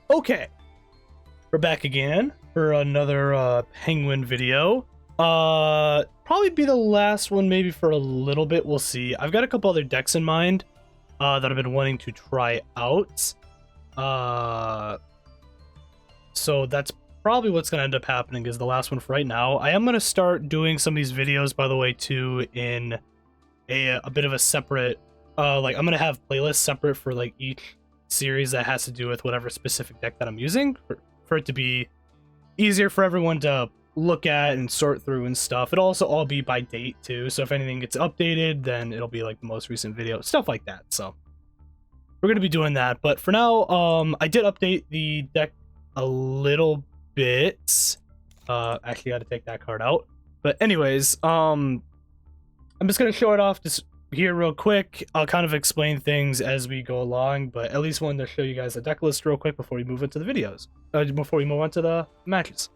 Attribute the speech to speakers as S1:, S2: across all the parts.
S1: Okay, we're back again for another penguin video. Probably be the last one, maybe for a little bit. We'll see. I've got a couple other decks in mind that I've been wanting to try out. So that's probably what's gonna end up happening is the last one for right now. I am gonna start doing some of these videos, by the way, too, in a bit of a separate. Like I'm gonna have playlists separate for like each series that has to do with whatever specific deck that I'm using for it to be easier for everyone to look at and sort through and stuff. It'll also all be by date too, so if anything gets updated, then it'll be like the most recent video, stuff like that. So we're gonna be doing that, but for now, I did update the deck a little bit. Actually got to take that card out, but anyways, I'm just gonna show it off just here real quick. I'll kind of explain things as we go along, but at least wanted to show you guys the deck list real quick before we move into the videos, before we move on to the matches.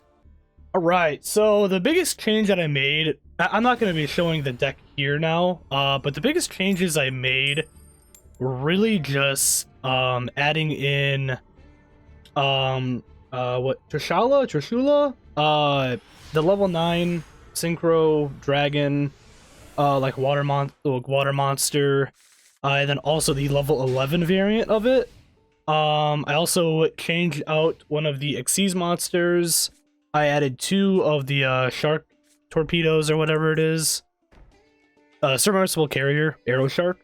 S1: All right, so the biggest change that I made, I'm not going to be showing the deck here now, but the biggest changes I made were really just adding in Trishula, the level 9 synchro dragon, like water monster, and then also the level 11 variant of it. I also changed out one of the Xyz monsters. I added 2 of the shark torpedoes or whatever it is. Submersible carrier, arrow shark.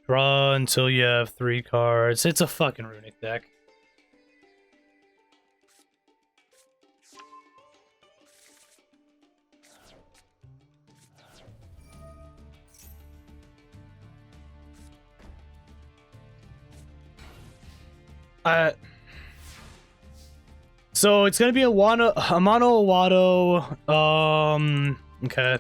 S1: Draw until you have 3 cards. It's a fucking Runick deck. So it's gonna be a mono Wado. Okay.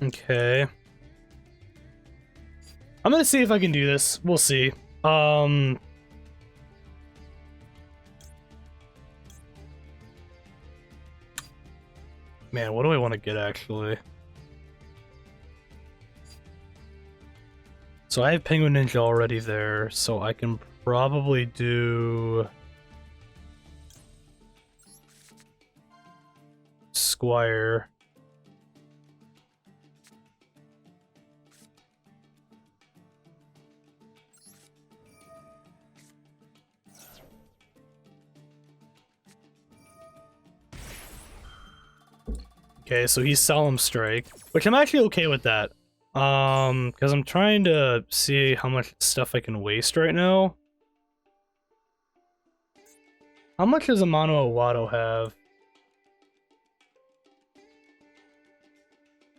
S1: Okay. I'm gonna see if I can do this. We'll see. Man, what do I want to get actually? So I have Penguin Ninja already there, so I can probably do Squire. Okay, so he's Solemn Strike, which I'm actually okay with that. Because I'm trying to see how much stuff I can waste right now. How much does a Mono Wado have?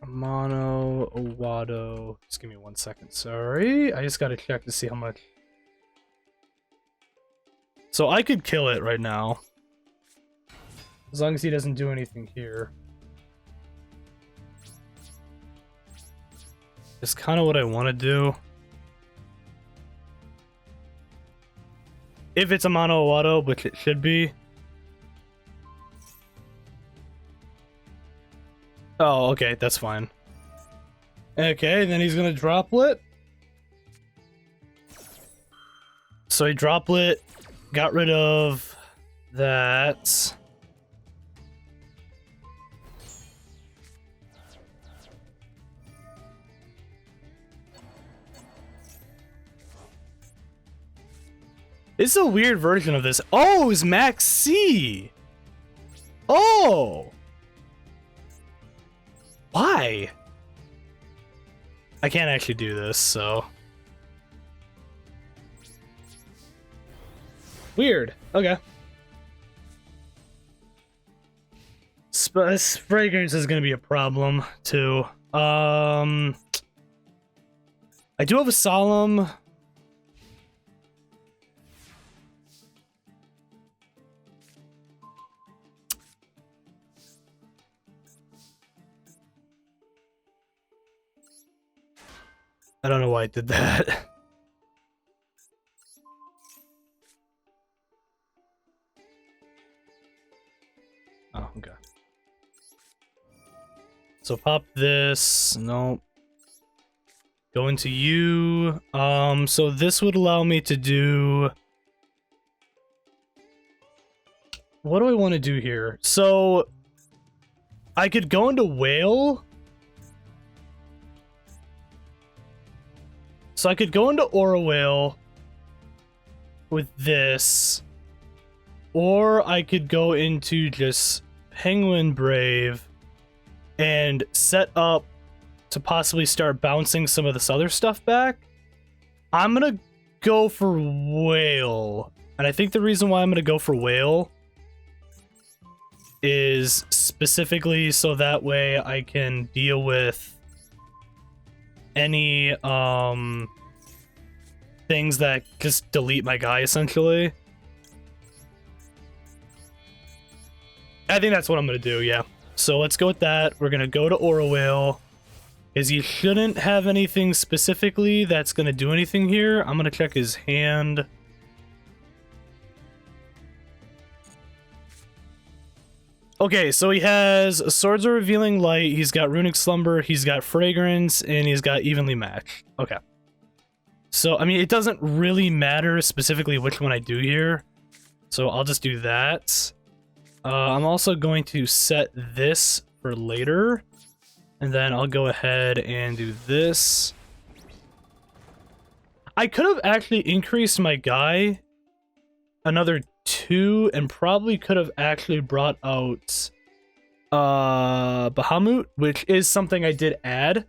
S1: A Mono Wado. Just give me 1 second, sorry. I just gotta check to see how much. So I could kill it right now. As long as he doesn't do anything here. It's kind of what I want to do. If it's a Mono Wado, which it should be. Oh, okay, that's fine. Okay, then he's gonna droplet. So he droplet, got rid of that. It's a weird version of this. Oh, it's Max C. Oh. Why? I can't actually do this, so. Weird. Okay. Fragrance is gonna be a problem too. I do have a Solemn. I don't know why I did that. Oh, okay. So pop this. Nope. Go into you. So this would allow me to do... What do I want to do here? So I could go into whale. So I could go into aura whale with this, or I could go into just penguin brave and set up to possibly start bouncing some of this other stuff back. I'm gonna go for whale, and I think the reason why I'm gonna go for whale is specifically so that way I can deal with any things that just delete my guy, essentially. I think that's what I'm gonna do, yeah. So let's go with that. We're gonna go to aura whale, because he shouldn't have anything specifically that's gonna do anything here. I'm gonna check his hand. Okay, so he has Swords of Revealing Light, he's got Runick Slumber, he's got Fragrance, and he's got Evenly Matched. Okay. So, I mean, it doesn't really matter specifically which one I do here. So I'll just do that. I'm also going to set this for later. And then I'll go ahead and do this. I could have actually increased my guy another 2 and probably could have actually brought out Bahamut, which is something I did add.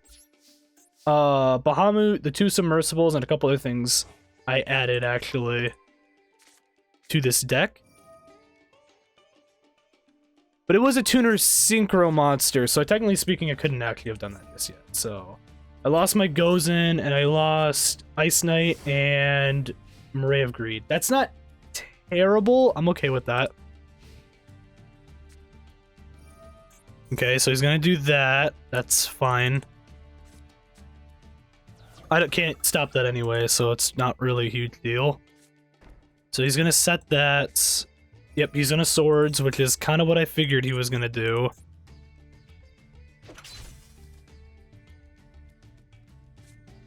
S1: Bahamut, the 2 submersibles, and a couple other things I added actually to this deck. But it was a tuner synchro monster, so technically speaking I couldn't actually have done that just yet. So I lost my Gozen and I lost Ice Knight and Ray of Greed. That's not terrible. I'm okay with that. Okay, so he's gonna do that. That's fine. Can't stop that anyway, so it's not really a huge deal. So he's gonna set that. Yep, he's gonna swords, which is kind of what I figured he was gonna do.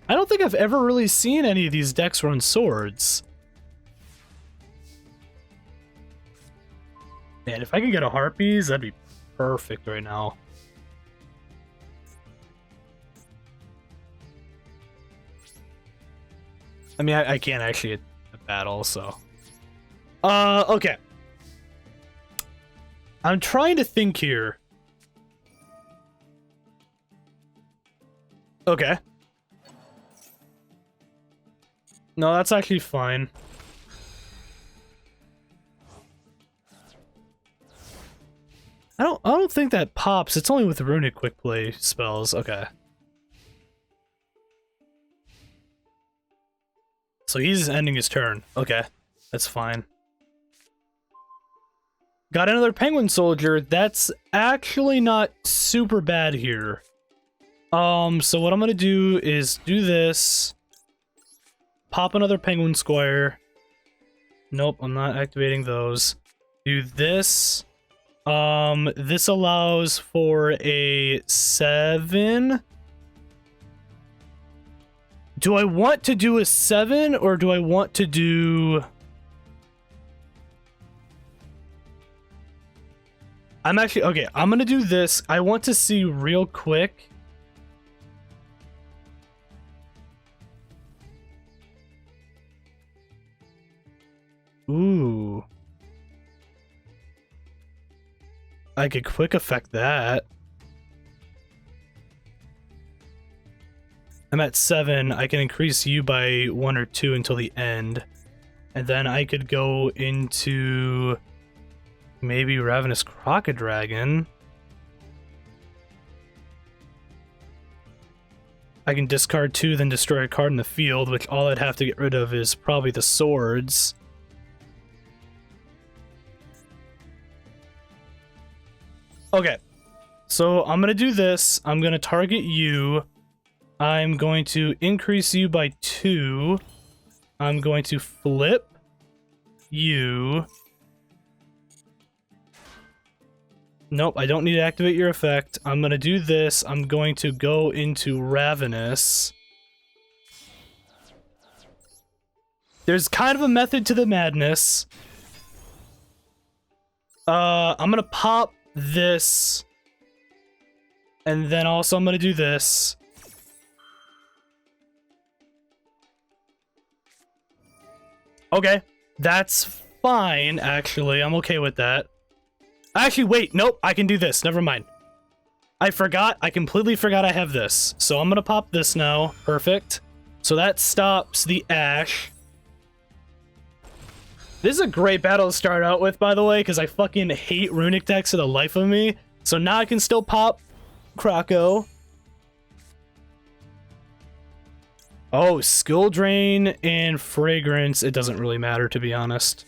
S1: I don't think I've ever really seen any of these decks run swords. Man, if I could get a Harpies, that'd be perfect right now. I mean, I can't actually battle, so... okay. I'm trying to think here. Okay. No, that's actually fine. I don't think that pops. It's only with Runick quick play spells. Okay. So he's ending his turn. Okay. That's fine. Got another penguin soldier. That's actually not super bad here. So what I'm gonna do is do this. Pop another penguin squire. Nope, I'm not activating those. Do this. This allows for a 7. Do I want to do a 7 or do I want to do... I'm actually... Okay, I'm gonna do this. I want to see real quick. Ooh. I could quick effect that. I'm at 7. I can increase you by 1 or 2 until the end. And then I could go into maybe Ravenous Crocodile. I can discard 2, then destroy a card in the field, which all I'd have to get rid of is probably the swords. Okay, so I'm gonna do this. I'm gonna target you. I'm going to increase you by 2. I'm going to flip you. Nope, I don't need to activate your effect. I'm going to do this. I'm going to go into Ravenous. There's kind of a method to the madness. I'm going to pop this. And then also I'm going to do this. Okay, that's fine, actually. I'm okay with that. Actually, wait, nope, I can do this. Never mind. I completely forgot I have this. So I'm gonna pop this now. Perfect. So that stops the Ash. This is a great battle to start out with, by the way, because I fucking hate Runick decks for the life of me. So now I can still pop Krakow. Oh, Skill Drain and Fragrance. It doesn't really matter, to be honest.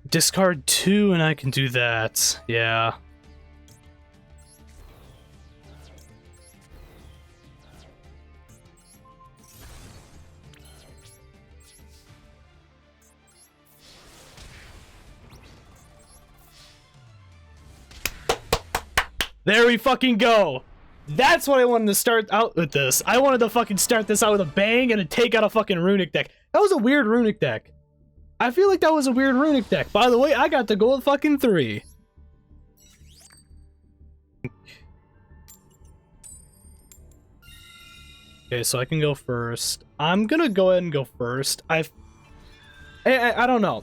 S1: Discard 2 and I can do that. Yeah. There we fucking go. That's what I wanted to start out with this. I wanted to fucking start this out with a bang and to take out a fucking Runick deck. That was a weird Runick deck. I feel like that was a weird Runick deck. By the way, I got the gold fucking 3. Okay, so I can go first. I'm gonna go ahead and go first. I don't know.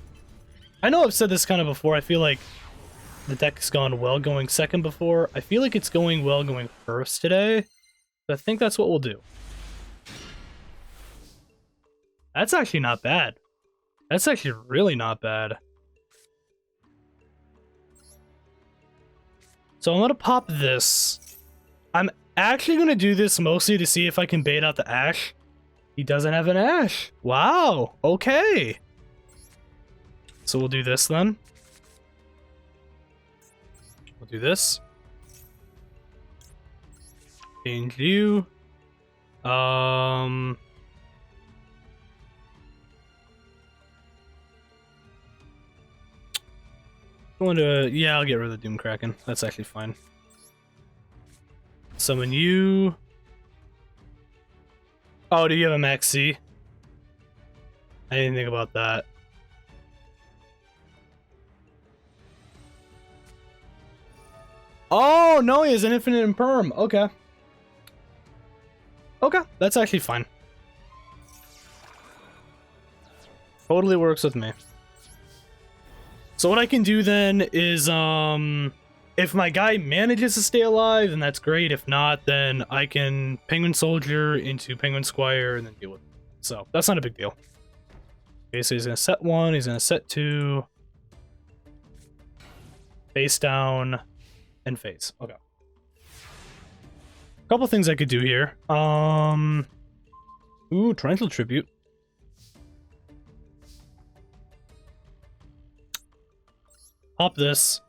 S1: I know I've said this kind of before. I feel like the deck's gone well going second before. I feel like it's going well going first today. I think that's what we'll do. That's actually not bad. That's actually really not bad. So I'm gonna pop this. I'm actually gonna do this mostly to see if I can bait out the Ash. He doesn't have an Ash. Wow, okay. So we'll do this then. We'll do this. Change you. Yeah, I'll get rid of the Doomkraken. That's actually fine. Summon you. Oh, do you have a Max C? I didn't think about that. Oh, no, he has an infinite imperm. Okay. Okay, that's actually fine. Totally works with me. So what I can do then is, if my guy manages to stay alive, then that's great. If not, then I can Penguin Soldier into Penguin Squire and then deal with it. So that's not a big deal. Okay, so he's gonna set 1, he's gonna set 2. Face down. And face. Okay. Couple things I could do here. Ooh, Torrential Tribute. Pop this.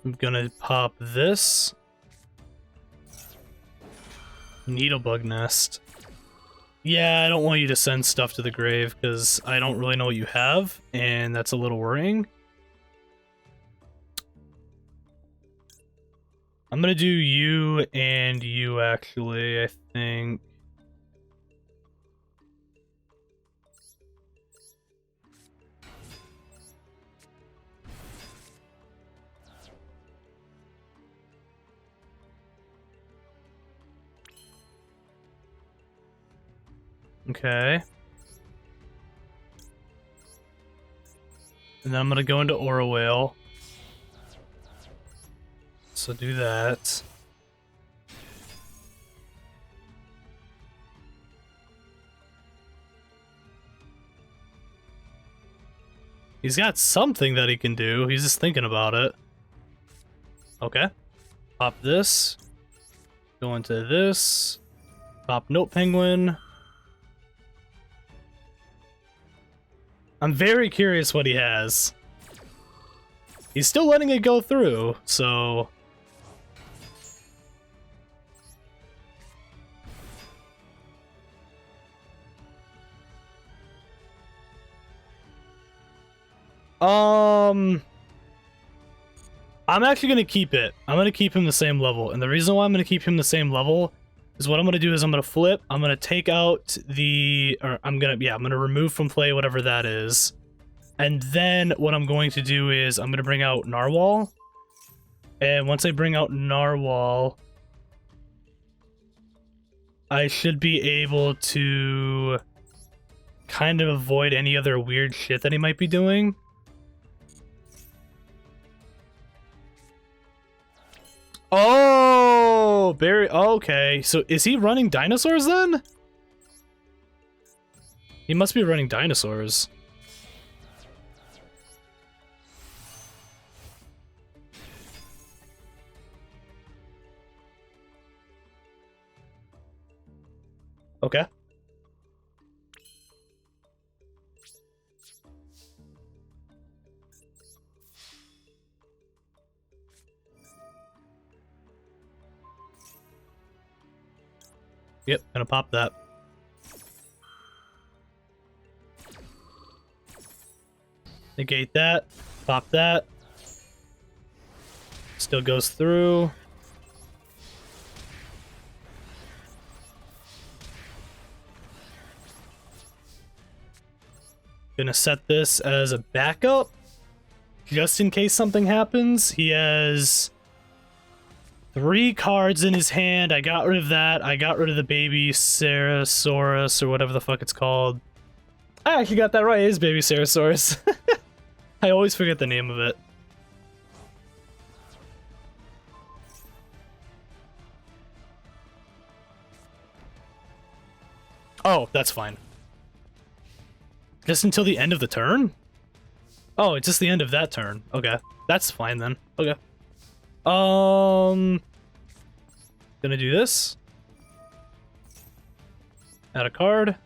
S1: I'm gonna pop this. Needlebug Nest. Yeah, I don't want you to send stuff to the grave because I don't really know what you have, and that's a little worrying. I'm gonna do you and you, actually, I think. Okay. And then I'm gonna go into Aura Whale. So do that. He's got something that he can do. He's just thinking about it. Okay. Pop this. Go into this. Pop Note Penguin. I'm very curious what he has. He's still letting it go through, so... I'm actually gonna keep it. I'm gonna keep him the same level, and the reason why I'm gonna keep him the same level is what I'm gonna do is I'm gonna flip. I'm gonna take out the, or I'm gonna remove from play whatever that is, and then what I'm going to do is I'm gonna bring out Narwhal, and once I bring out Narwhal, I should be able to kind of avoid any other weird shit that he might be doing. Oh, Barry. Okay, so is he running dinosaurs then? He must be running dinosaurs. Okay. Yep, gonna pop that. Negate that. Pop that. Still goes through. Gonna set this as a backup. Just in case something happens. He has 3 cards in his hand. I got rid of that. I got rid of the baby Ceratosaurus or whatever the fuck it's called. I actually got that right. It is baby Ceratosaurus. I always forget the name of it. Oh, that's fine. Just until the end of the turn? Oh, it's just the end of that turn. Okay. That's fine then. Okay. Gonna do this. Add a card.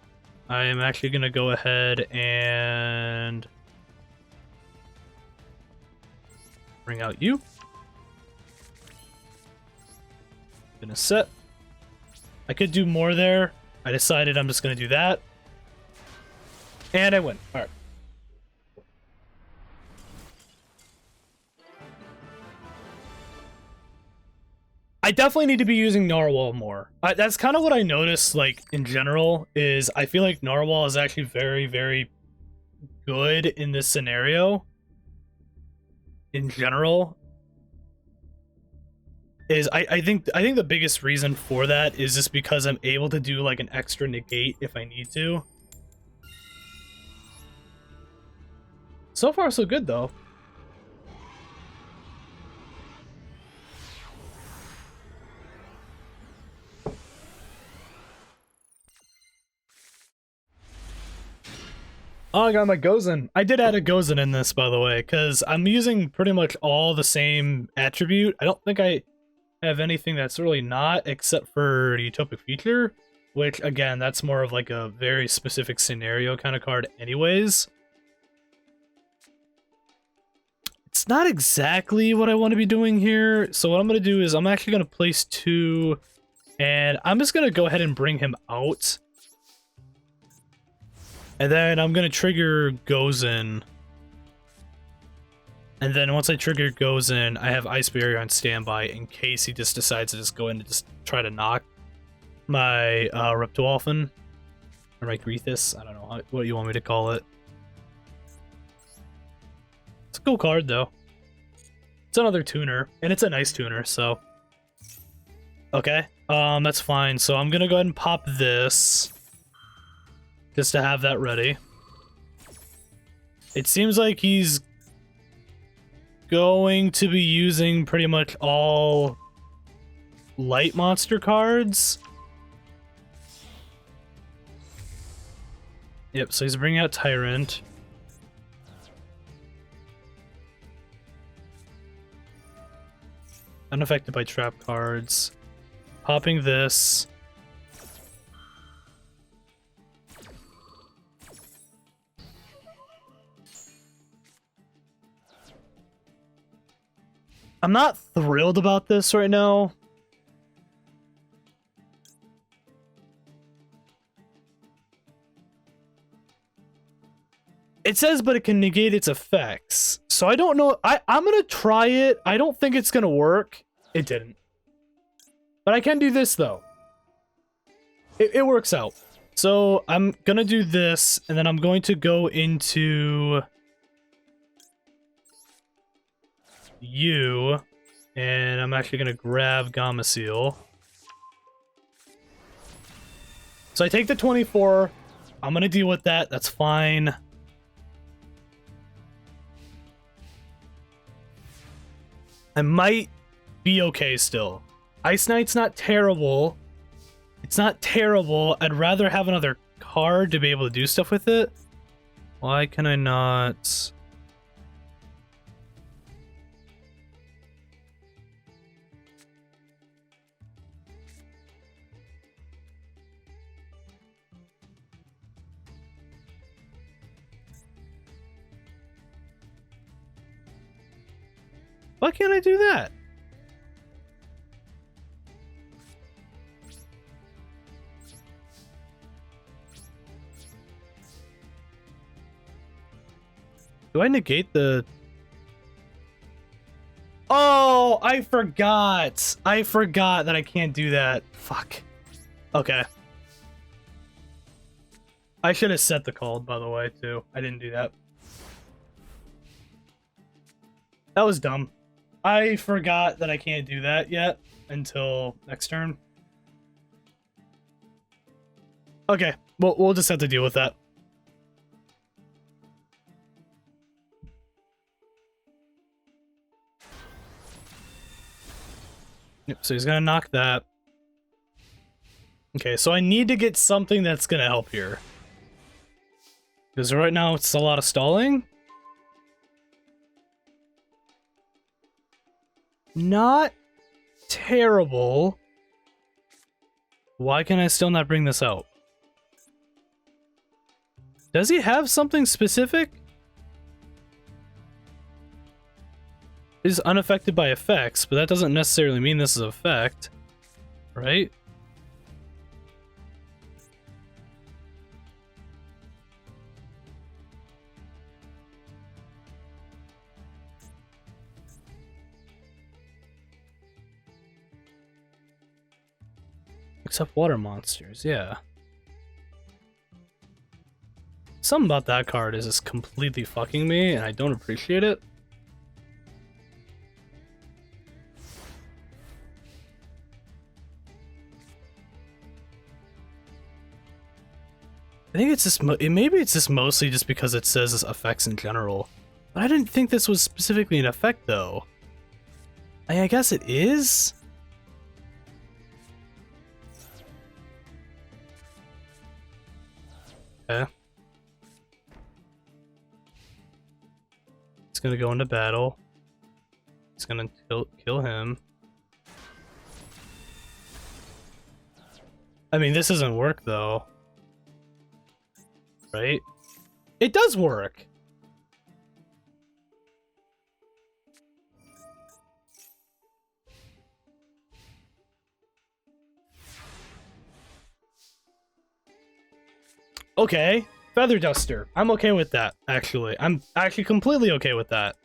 S1: I am actually gonna go ahead and bring out you. Gonna set. I could do more there. I decided I'm just gonna do that. And I win. Alright. I definitely need to be using Narwhal more. That's kind of what I noticed, like, in general, is I feel like Narwhal is actually very, very good in this scenario. In general. Is I think the biggest reason for that is just because I'm able to do, like, an extra negate if I need to. So far, so good, though. Oh, I got my Gozen. I did add a Gozen in this, by the way, because I'm using pretty much all the same attribute. I don't think I have anything that's really not, except for Utopic Future, which, again, that's more of like a very specific scenario kind of card anyways. It's not exactly what I want to be doing here, so what I'm going to do is I'm actually going to place 2, and I'm just going to go ahead and bring him out. And then I'm going to trigger Gozen. And then once I trigger Gozen, I have Ice Barrier on standby in case he just decides to just go in and just try to knock my Reptolphin. Or my Grethus. I don't know what you want me to call it. It's a cool card, though. It's another tuner. And it's a nice tuner, so... Okay. That's fine. So I'm going to go ahead and pop this. Just to have that ready. It seems like he's going to be using pretty much all light monster cards. Yep, so he's bringing out Tyrant. unaffected by trap cards. Popping this. I'm not thrilled about this right now. It says, but it can negate its effects. So I don't know. I'm gonna try it. I don't think it's gonna work. It didn't. But I can do this, though. It works out. So I'm gonna do this, and then I'm going to go into you, and I'm actually gonna grab Gamma Seal. So I take the 24. I'm gonna deal with that. That's fine. I might be okay still. Ice Knight's not terrible. It's not terrible. I'd rather have another card to be able to do stuff with it. Why can I not? Why can't I do that? Do I negate the... Oh, I forgot. I forgot that I can't do that. Fuck. Okay. I should have set the call, by the way, too. I didn't do that. That was dumb. I forgot that I can't do that yet until next turn. Okay, we'll just have to deal with that. Yep, so he's gonna knock that. Okay, so I need to get something that's gonna help here. Because right now it's a lot of stalling. Not terrible. Why can I still not bring this out? Does he have something specific? Is unaffected by effects, but that doesn't necessarily mean this is an effect, right? Except water monsters, yeah. Something about that card is just completely fucking me, and I don't appreciate it. I think it's just maybe it's just mostly just because it says it's effects in general. But I didn't think this was specifically an effect, though. I guess it is? Okay. He's gonna go into battle. He's gonna kill him. I mean, this doesn't work, though. Right? It does work! Okay, Feather Duster. I'm okay with that, actually. I'm actually completely okay with that.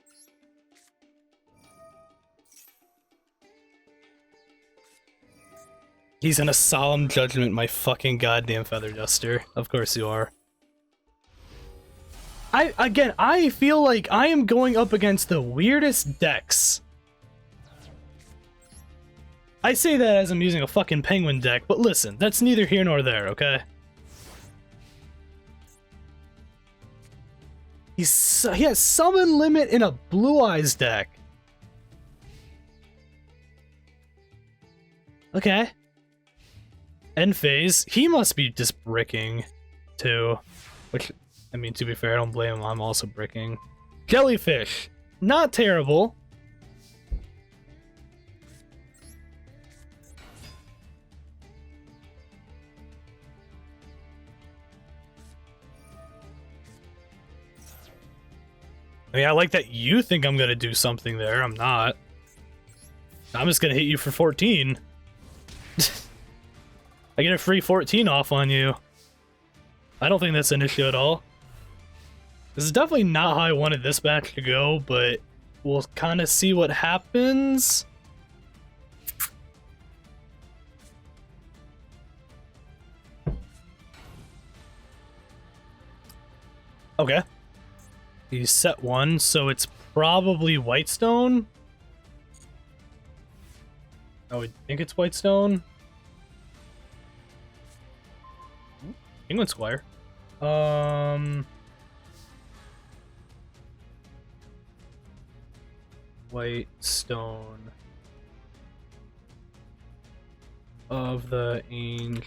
S1: He's in a solemn judgment, my fucking goddamn Feather Duster. Of course you are. I feel like I am going up against the weirdest decks. I say that as I'm using a fucking penguin deck, but listen, that's neither here nor there, okay? He has Summon Limit in a Blue Eyes deck. Okay. End phase. He must be just bricking, too. Which, I mean, to be fair, I don't blame him. I'm also bricking. Jellyfish. Not terrible. I mean, I like that you think I'm gonna do something there. I'm not. I'm just gonna hit you for 14. I get a free 14 off on you. I don't think that's an issue at all. This is definitely not how I wanted this match to go, but we'll kind of see what happens. Okay. You set one, so it's probably Whitestone. I would think it's Whitestone. England Squire. Whitestone of the Ancients.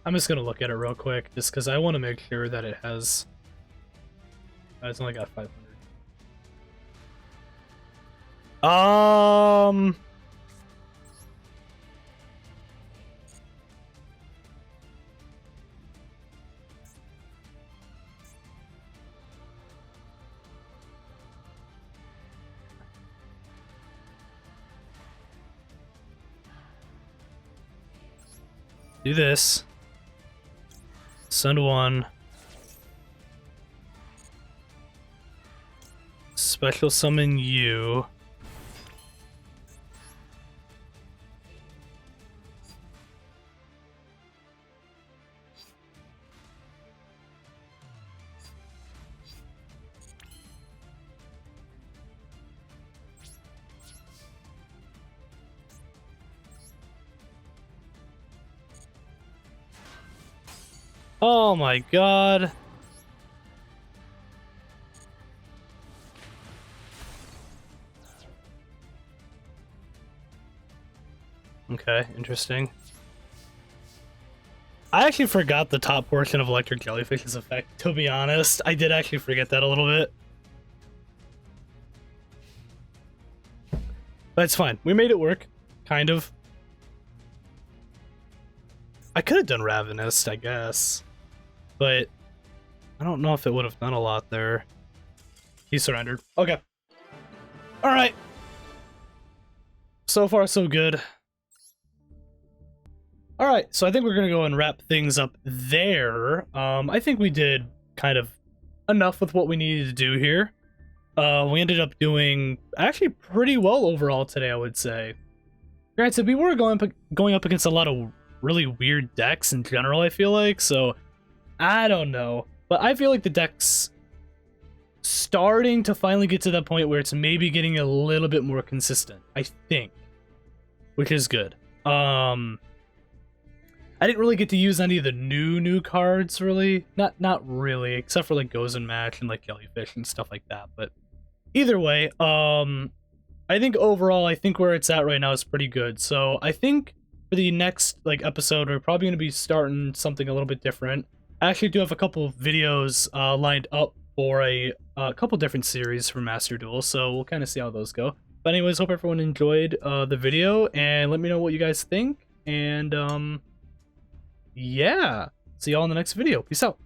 S1: I'm just gonna look at it real quick, just because I want to make sure that it has. It's only got 500. Do this. Send one. Special summon you. Oh my god. Okay, interesting. I actually forgot the top portion of Electric Jellyfish's effect, to be honest. I did actually forget that a little bit. But it's fine. We made it work. Kind of. I could have done Ravenous, I guess. But I don't know if it would have done a lot there. He surrendered. Okay. Alright. So far, so good. Alright, so I think we're going to go and wrap things up there. I think we did kind of enough with what we needed to do here. We ended up doing actually pretty well overall today, I would say. Granted, we were going up against a lot of really weird decks in general, I feel like, so I don't know. But I feel like the deck's starting to finally get to that point where it's maybe getting a little bit more consistent, I think. Which is good. I didn't really get to use any of the new cards, really. Not really, except for like Goes and Match and like Jellyfish and stuff like that. But either way, I think overall, I think where it's at right now is pretty good. So I think for the next like episode, we're probably going to be starting something a little bit different. I actually do have a couple of videos lined up for a couple different series for Master Duel, so we'll kind of see how those go. But anyways, hope everyone enjoyed the video, and let me know what you guys think. And yeah, see y'all in the next video. Peace out.